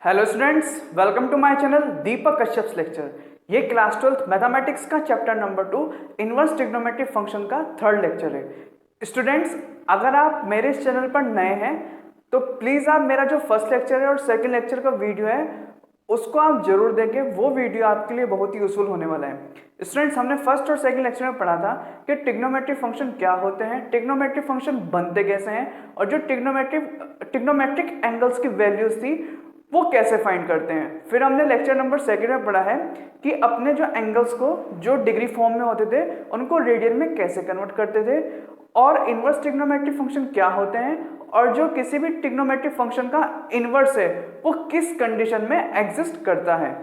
Hello students, welcome to my channel Deepak Kashyap's lecture. ये class 12 mathematics का chapter number 2 inverse trigonometric function का third lecture है। Students, अगर आप मेरे इस चैनल पर नए हैं तो प्लीज़ आप मेरा जो फर्स्ट लेक्चर है और सेकंड लेक्चर का वीडियो है उसको आप जरूर देखें। वो वीडियो आपके लिए बहुत ही यूजफुल होने वाला है। स्टूडेंट्स, हमने फर्स्ट और सेकंड लेक्चर में पढ़ा था कि ट्रिग्नोमेट्रिक फंक्शन क्या होते हैं, ट्रिग्नोमेट्रिक फंक्शन बनते कैसे हैं और जो ट्रिग्नोमेट्रिक एंगल्स की वैल्यूज थी वो कैसे फाइंड करते हैं। फिर हमने लेक्चर नंबर सेकंड में पढ़ा है कि अपने जो एंगल्स को जो डिग्री फॉर्म में होते थे उनको रेडियन में कैसे कन्वर्ट करते थे और इनवर्स ट्रिग्नोमेट्रिक फंक्शन क्या होते हैं और जो किसी भी ट्रिग्नोमेट्रिक फंक्शन का इनवर्स है वो किस कंडीशन में एग्जिस्ट करता है।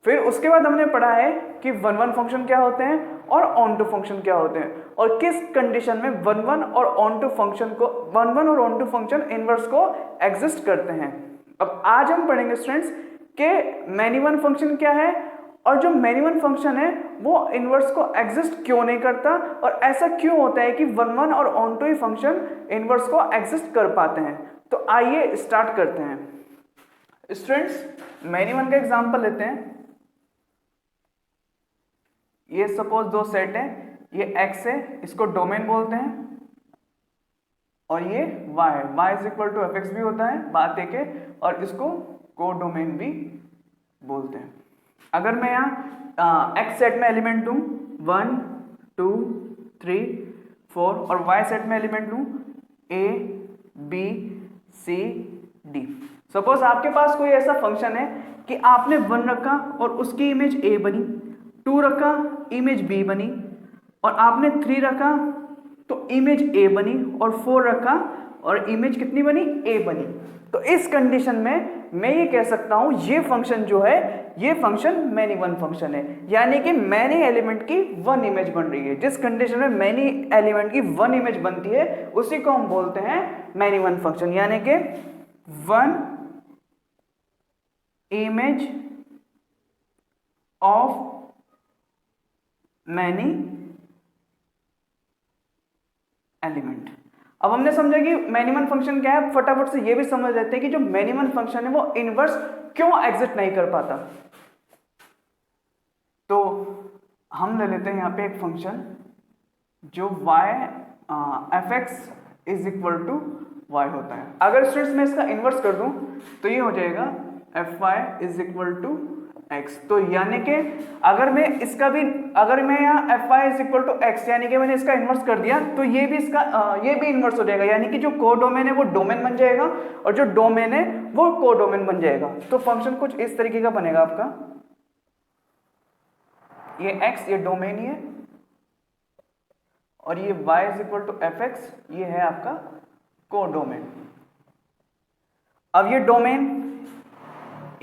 फिर उसके बाद हमने पढ़ा है कि वन वन फंक्शन क्या होते हैं और ऑन टू फंक्शन क्या होते हैं और किस कंडीशन में वन वन और ऑन टू फंक्शन इनवर्स को एग्जिस्ट करते हैं। अब आज हम पढ़ेंगे स्टूडेंट्स कि मैनी वन फंक्शन क्या है और जो मैनी वन फंक्शन है वो इनवर्स को एग्जिस्ट क्यों नहीं करता और ऐसा क्यों होता है कि वन वन और ऑन टू ही फंक्शन इनवर्स को एग्जिस्ट कर पाते हैं। तो आइए स्टार्ट करते हैं। स्टूडेंट्स, मैनी वन का एग्जांपल लेते हैं। ये सपोज दो सेट है, ये x है, इसको डोमेन बोलते हैं और ये y है, y is equal to F X भी होता है, बात एक है, और इसको को डोमेन भी बोलते हैं। अगर मैं यहाँ x सेट में एलिमेंट दूं 1 2 3 4 और y सेट में एलिमेंट दूं a b c d। Suppose आपके पास कोई ऐसा फंक्शन है कि आपने 1 रखा और उसकी इमेज a बनी, 2 रखा इमेज b बनी और आपने 3 रखा तो इमेज a बनी और 4 रखा और इमेज कितनी बनी, a बनी। तो इस कंडीशन में मैं ये कह सकता हूं ये फंक्शन जो है ये फंक्शन मैनी वन फंक्शन है, यानी कि मैनी एलिमेंट की वन इमेज बन रही है। जिस कंडीशन में मैनी एलिमेंट की वन इमेज बनती है उसी को हम बोलते हैं मैनी वन फंक्शन, यानी कि one image of many element. अब हमने समझा कि मैनी वन फंक्शन क्या है, फटाफट से ये भी समझ लेते हैं कि जो मैनी वन फंक्शन है वो इनवर्स क्यों एग्जिस्ट नहीं कर पाता। तो हम ले लेते हैं यहाँ पे एक फंक्शन जो y F X is equal to Y होता है। अगर स्टूडेंट्स मैं इसका इनवर्स कर दूं तो ये हो जाएगा F Y is equal to X. तो यानी कि अगर मैं यहाँ F Y is equal to X यानी कि मैंने इसका इनवर्स कर दिया तो ये भी इनवर्स हो जाएगा, यानी कि जो को डोमेन है वो डोमेन बन जाएगा और जो डोमेन है वो को डोमेन बन जाएगा। तो फंक्शन कुछ इस तरीके का बनेगा आपका, ये x ये डोमेन ही है और ये y is equal to F X ये है आपका को डोमेन। अब ये domain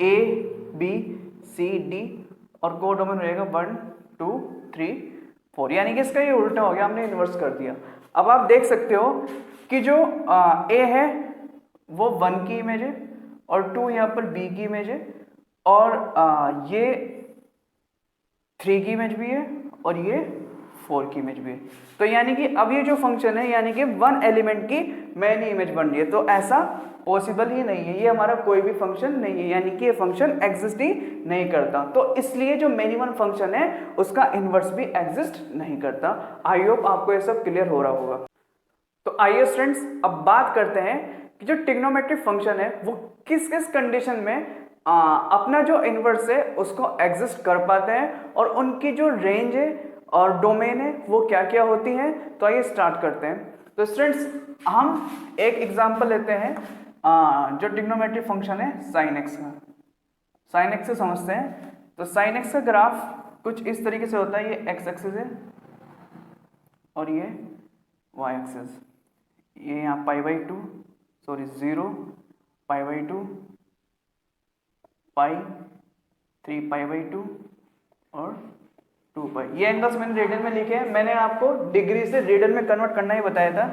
a b c d और को डोमेन रहेगा 1 2 3 4, यानी कि इसका ये उल्टा हो गया, हमने इन्वर्स कर दिया। अब आप देख सकते हो कि जो a है वो 1 की इमेज है और 2 यहाँ पर b की इमेज है और ये 3 की इमेज भी है और ये 4 की इमेज भी है। तो यानी कि अब ये जो फंक्शन है यानी कि वन एलिमेंट की मैनी इमेज बन रही है, तो ऐसा पॉसिबल ही नहीं है, ये हमारा कोई भी फंक्शन नहीं है, यानी कि ये फंक्शन एग्जिस्ट ही नहीं करता। तो इसलिए जो मैनी वन फंक्शन है उसका इनवर्स भी एग्जिस्ट नहीं करता। आई होप आपको ये सब क्लियर हो रहा होगा। तो आइए स्टूडेंट्स अब बात करते हैं कि जो ट्रिग्नोमेट्रिक फंक्शन है वो किस किस कंडीशन में अपना जो इनवर्स है उसको एग्जिस्ट कर पाते हैं और उनकी जो रेंज है और डोमेन है वो क्या क्या होती है। तो आइए स्टार्ट करते हैं। तो स्टूडेंट्स हम एक एग्जांपल लेते हैं जो ट्रिग्नोमेट्रिक फंक्शन है साइन एक्स का। साइन एक्स से समझते हैं। तो साइन एक्स का ग्राफ कुछ इस तरीके से होता है, ये एक्स एक्सिस है और ये वाई एक्सिस, ये यहाँ zero pi by two pi 3 pi by 2 और 2 पाई। ये एंगल्स मैंने रेडियन में लिखे हैं, मैंने आपको डिग्री से रेडियन में कन्वर्ट करना ही बताया था।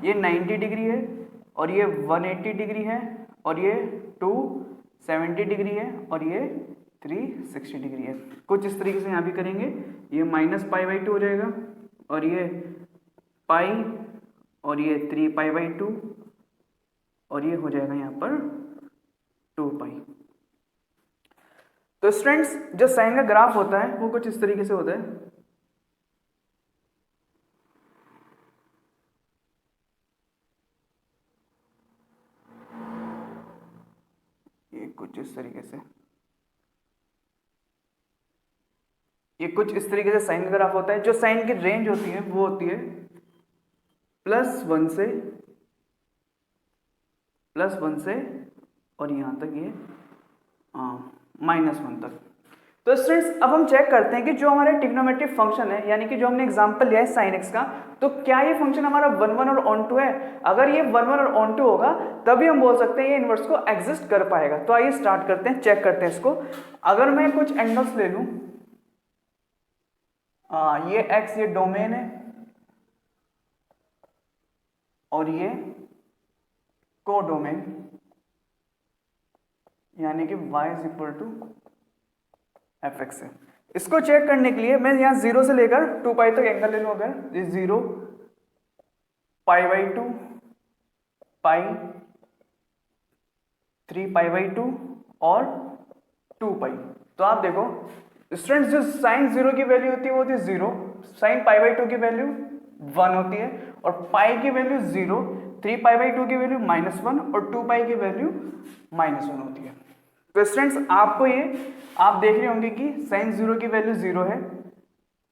ये 90 डिग्री है और ये 180 डिग्री है और ये 270 डिग्री है और ये 360 डिग्री है। कुछ इस तरीके से यहाँ भी करेंगे, ये माइनस पाई बाई 2 हो जाएगा और ये पाई और ये 3 पाई बाई 2 और ये हो जाएगा यहाँ पर 2 पाई। तो स्टूडेंट्स जो साइन का ग्राफ होता है वो कुछ इस तरीके से होता है। ये कुछ इस तरीके से, ये कुछ इस तरीके से साइन का ग्राफ होता है। जो साइन की रेंज होती है वो होती है +1 से और यहां तक ये -1 तक। तो स्टूडेंट्स अब हम चेक करते हैं कि जो हमारे ट्रिग्नोमेट्रिक फंक्शन है, यानी कि जो हमने एग्जांपल लिया है sin x का, तो क्या ये फंक्शन हमारा 1 1 और ऑन टू है? अगर ये 1 1 और ऑन टू होगा तभी हम बोल सकते हैं ये इनवर्स को एग्जिस्ट कर पाएगा। तो आइए स्टार्ट करते हैं, चेक करते हैं इसको। अगर मैं कुछ एंगल्स ले लूं, ये x ये डोमेन है और ये कोडोमेन, यानी कि y = fx है। इसको चेक करने के लिए मैं यहां 0 से लेकर 2 पाई तक एंगल ले लूं। अगर ये 0 π/2 पाई 3 π/2 और 2 पाई, तो आप देखो स्टूडेंट्स जो साइन 0 की वैल्यू होती है वो होती है 0, साइन π/2 की वैल्यू 1 होती है और पाई की वैल्यू 0, 3 π/2 की वैल्यू -1 और 2 पाई की वैल्यू -1 होती है। तो स्टूडेंट्स आपको ये आप देख रहे होंगे कि साइन 0 की वैल्यू 0 है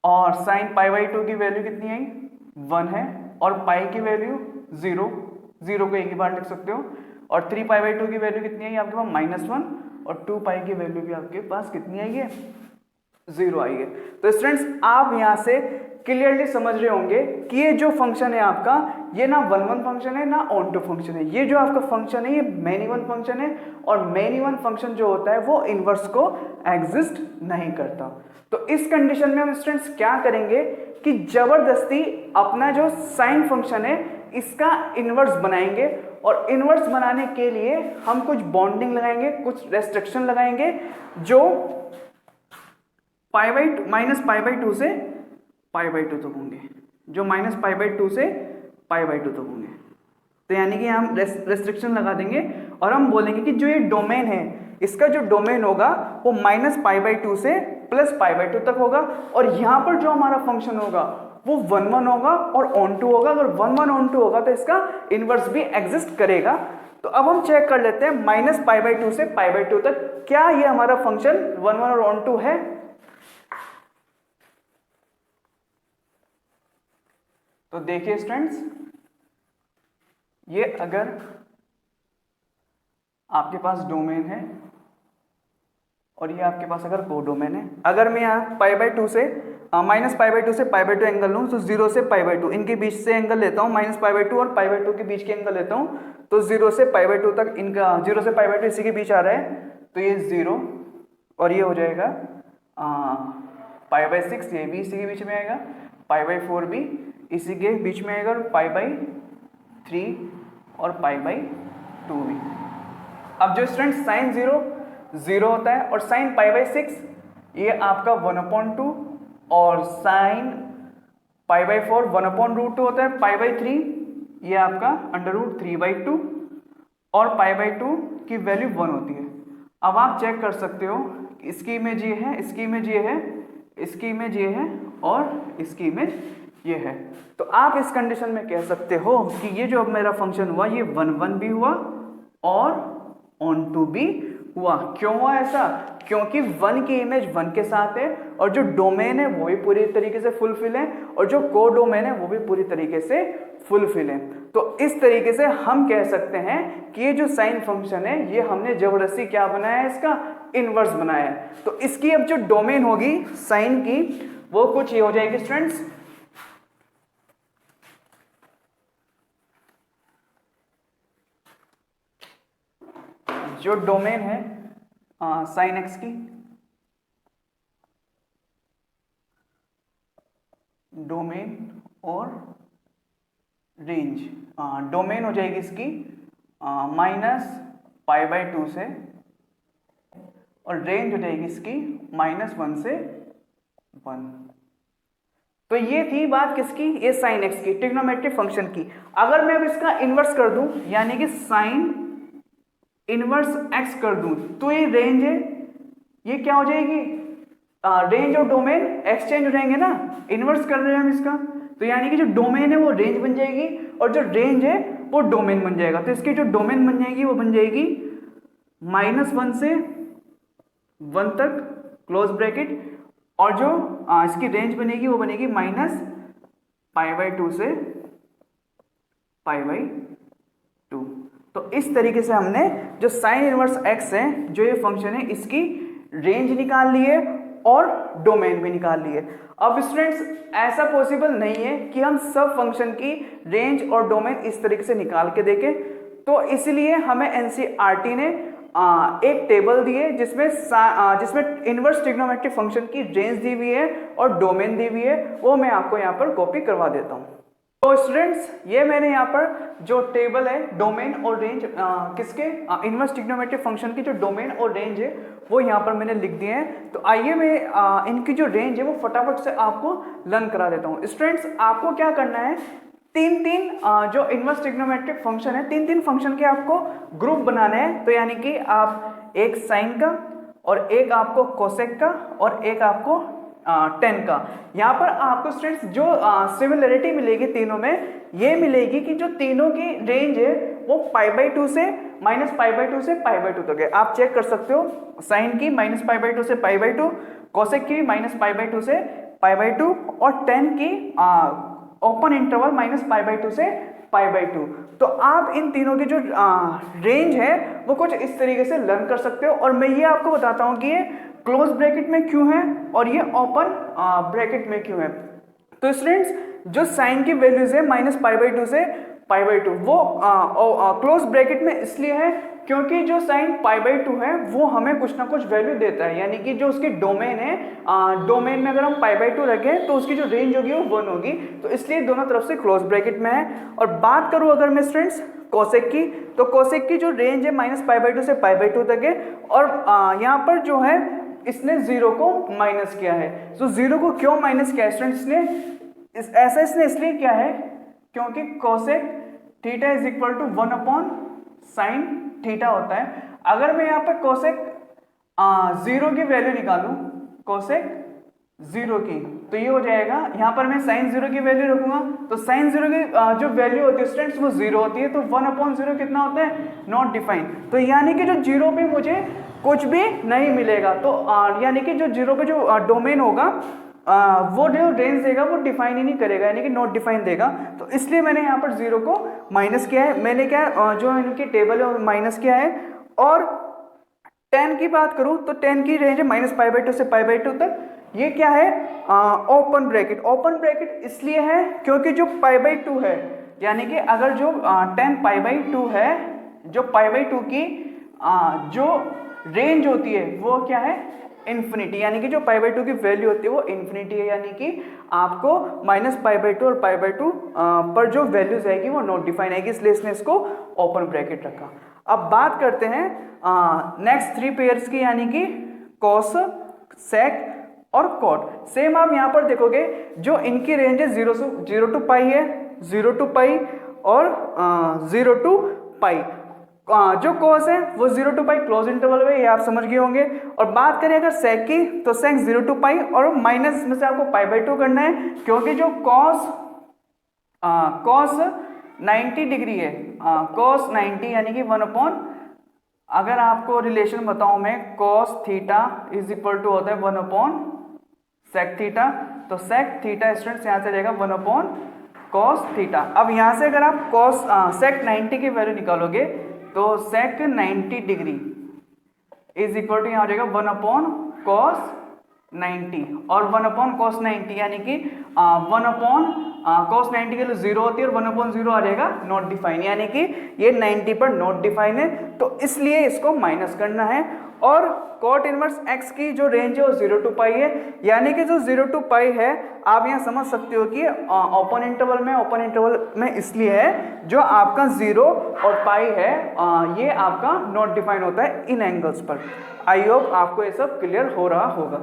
और साइन π/2 की वैल्यू कितनी आई 1 है और पाई की वैल्यू 0 को एक ही बार लिख सकते हो और 3 π/2 की वैल्यू कितनी आई आपके पास -1 और 2 पाई की वैल्यू भी आपके पास कितनी आई है 0 आई है। तो स्टूडेंट्स आप यहां से क्लियरली समझ रहे होंगे कि ये जो फंक्शन है आपका ये ना 1 1 फंक्शन है ना ऑन टू फंक्शन है। ये जो आपका फंक्शन है ये मेनी वन फंक्शन है और मेनी वन फंक्शन जो होता है वो इनवर्स को एग्जिस्ट नहीं करता। तो इस कंडीशन में हम स्टूडेंट्स क्या करेंगे कि जबरदस्ती अपना जो साइन फंक्शन है इसका इनवर्स बनाएंगे और इनवर्स बनाने के लिए हम कुछ बॉन्डिंग लगाएंगे, कुछ रेस्ट्रिक्शन लगाएंगे जो -π/2 से π/2 तक होंगे, जो -π/2 से π/2 तक होंगे। तो यानी कि हम रेस्ट्रिक्शन लगा देंगे और हम बोलेंगे कि जो ये डोमेन है इसका जो डोमेन होगा वो -π/2 से +π/2 तक होगा और यहाँ पर जो हमारा फंक्शन होगा वो 1 1 होगा और ऑन टू होगा। अगर 1 1 ऑन टू होगा तो इसका इनवर्स भी एग्जिस्ट करेगा। तो अब हम चेक कर लेते हैं -π/2 से π/2 तक क्या ये हमारा फंक्शन 1 1 और ऑन टू है। तो देखिए स्टूडेंट्स, ये अगर आपके पास डोमेन है और ये आपके पास अगर कोडोमेन है, अगर मैं यहाँ π/2 से -π/2 से π/2 एंगल लूँ तो 0 से π/2 इनके बीच से एंगल लेता हूँ, -π/2 और π/2 के बीच के एंगल लेता हूँ, तो 0 से π/2 तक इनका 0 से π/2 इसी के बीच आ रहा है, तो ये 0 और ये हो जाएगा π/6, ये भी इसी के बीच में आएगा, π/4 भी इसी के बीच में आएगा, π/3 और π/2 भी। अब जो स्टूडेंट साइन 0 होता है और साइन π/6 ये आपका 1/2 और साइन π/4 1/√2 होता है, π/3 ये आपका √3/2 और π/2 की वैल्यू 1 होती है। अब आप चेक कर सकते हो इसकी इमेज ये है, इसकी इमेज ये है, इसकी इमेज ये है और इसकी इमेज ये है। तो आप इस कंडीशन में कह सकते हो कि ये जो अब मेरा फंक्शन हुआ ये 1 1 भी हुआ और ऑन टू भी हुआ। क्यों हुआ ऐसा? क्योंकि 1 की इमेज 1 के साथ है और जो डोमेन है वो भी पूरी तरीके से फुलफिल है और जो कोडोमेन है वो भी पूरी तरीके से फुलफिल है। तो इस तरीके से हम कह सकते हैं कि ये जो साइन फंक्शन है ये हमने जबरदस्ती क्या बनाया है, इसका इनवर्स बनाया है। तो इसकी अब जो डोमेन होगी साइन की वो कुछ ये हो जाएगी स्टूडेंट्स, जो डोमेन है साइन एक्स की, डोमेन और रेंज, डोमेन हो जाएगी इसकी -π/2 से और रेंज हो जाएगी इसकी -1 से 1। तो ये थी बात किसकी, ये साइन एक्स की, ट्रिग्नोमेट्रिक फंक्शन की। अगर मैं अब इसका इन्वर्स कर दूं यानी कि साइन इनवर्स एक्स कर दूं तो ये रेंज है, ये क्या हो जाएगी, रेंज और डोमेन एक्सचेंज हो जाएंगे ना, इन्वर्स कर रहे हैं हम इसका, तो यानी कि जो डोमेन है वो रेंज बन जाएगी और जो रेंज है वो डोमेन बन जाएगा। तो इसकी जो डोमेन बन जाएगी वो बन जाएगी -1 से 1 तक क्लोज ब्रैकेट, और जो इसकी रेंज बनेगी वो बनेगी -π/2 से π/2। तो इस तरीके से हमने जो साइन इनवर्स x है, जो ये फंक्शन है, इसकी रेंज निकाल ली है और डोमेन भी निकाल ली है। अब स्टूडेंट्स ऐसा पॉसिबल नहीं है कि हम सब फंक्शन की रेंज और डोमेन इस तरीके से निकाल के देखें, तो इसलिए हमें एनसीईआरटी ने एक टेबल दी है जिसमें इनवर्स ट्रिग्नोमेट्रिक फंक्शन की रेंज दी हुई है और डोमेन दी हुई है, वो मैं आपको यहाँ पर कॉपी करवा देता हूँ। तो स्टूडेंट्स ये मैंने यहाँ पर जो टेबल है डोमेन और रेंज किसके इनवर्स ट्रिग्नोमेट्रिक फंक्शन की जो डोमेन और रेंज है वो यहाँ पर मैंने लिख दिए हैं। तो आइए मैं इनकी जो रेंज है वो फटाफट से आपको लर्न करा देता हूँ। स्टूडेंट्स आपको क्या करना है, तीन जो इनवर्स ट्रिग्नोमेट्रिक फंक्शन है, तीन फंक्शन के आपको ग्रुप बनाने हैं। तो यानी कि आप एक साइन का और एक आपको कोसेक का और एक आपको टेन का। यहाँ पर आपको स्टूडेंट्स जो सिमिलरिटी मिलेगी तीनों में, ये मिलेगी कि जो तीनों की रेंज है वो π/2 से -π/2 से π/2 तक है। आप चेक कर सकते हो, साइन की -π/2 से π/2, कोसेक की -π/2 से π/2 और टेन की ओपन इंटरवल -π/2 से π/2। तो आप इन तीनों की जो रेंज है वो कुछ इस तरीके से लर्न कर सकते हो, और मैं ये आपको बताता हूँ कि ये क्लोज ब्रैकेट में क्यों है और ये ओपन ब्रैकेट में क्यों है। तो स्टूडेंट्स जो साइन की वैल्यूज है -π/2 से π/2 वो क्लोज ब्रैकेट में इसलिए है क्योंकि जो साइन π/2 है वो हमें कुछ ना कुछ वैल्यू देता है, यानी कि जो उसकी डोमेन है, डोमेन में अगर हम π/2 रखें तो उसकी जो रेंज होगी वो 1 होगी, तो इसलिए दोनों तरफ से क्लोज ब्रैकेट में है। और बात करूं अगर मैं स्टूडेंट्स कोसेक की, तो कोसेक की जो रेंज है -π/2 से π/2 तक है, और यहाँ पर जो है इसने 0 को माइनस किया है। तो 0 को क्यों माइनस किया है स्टूडेंट्स ने, ऐसा इसने इसलिए किया है क्योंकि cosec theta is equal to 1/sin theta होता है। अगर मैं यहाँ पर कोसेक 0 की वैल्यू निकालूं, कोसेक 0 की, तो ये हो जाएगा, यहाँ पर मैं sin 0 की वैल्यू रखूंगा, तो sin 0 की जो वैल्यू होती है स्टूडेंट्स वो 0 होती है, तो 1/0 कितना होता है, नॉट डिफाइन। तो यानी कि जो 0 पे मुझे कुछ भी नहीं मिलेगा, तो यानी कि जो 0 पे जो डोमेन होगा वो जो रेंज देगा वो डिफाइन ही नहीं करेगा, यानी कि नॉट डिफाइन देगा। तो इसलिए मैंने यहाँ पर 0 को माइनस किया है, मैंने क्या जो इनकी टेबल है माइनस किया है। और 10 की बात करूँ तो 10 की रेंज है -π/2 से π/2 तक। ये क्या है, ओपन ब्रैकेट। ओपन ब्रैकेट इसलिए है क्योंकि जो π/2 है, यानी कि अगर जो 10 π/2 है, जो π/2 की जो रेंज होती है वो क्या है, इन्फिनिटी, यानी कि जो π/2 की वैल्यू होती है वो इन्फिनिटी है, यानी कि आपको -π/2 और π/2 पर जो वैल्यूज आएगी वो नॉट डिफाइन आएगी, इसलिए इसने इसको ओपन ब्रैकेट रखा। अब बात करते हैं नेक्स्ट 3 पेयर्स की, यानी कि कॉस, सेक और कॉट। सेम आप यहाँ पर देखोगे जो इनकी रेंज है 0 to π है, 0 to π और 0 to π। जो कॉस है वो 0 to π क्लोज इंटरवल में, ये आप समझ गए होंगे। और बात करें अगर सेक की, तो सेक 0 to π और माइनस में से आपको π/2 करना है, क्योंकि जो कॉस 90 डिग्री है, कॉस 90 यानी कि 1/, अगर आपको रिलेशन बताऊं मैं, cos theta is equal to होता है 1/sec थीटा। तो sec थीटा स्टूडेंट्स यहाँ से रहेगा 1/cos थीटा। अब यहाँ से अगर आप cos sec 90 की वैल्यू निकालोगे तो sec 90 degree is equal to यहाँ हो जाएगा 1/cos 90 और 1/cos 90 यानी कि 1/cos 90 के लिए 0 होती है और 1/0 आ जाएगा नॉट डिफाइन, यानी कि ये 90 पर नॉट डिफाइन है, तो इसलिए इसको माइनस करना है। और cot इनवर्स x की जो रेंज है वो 0 to π है, यानी कि जो 0 to π है आप यहाँ समझ सकते हो कि ओपन इंटरवल में इसलिए है जो आपका 0 और π है ये आपका नॉट डिफाइन होता है इन एंगल्स पर। आई होप आपको ये सब क्लियर हो रहा होगा।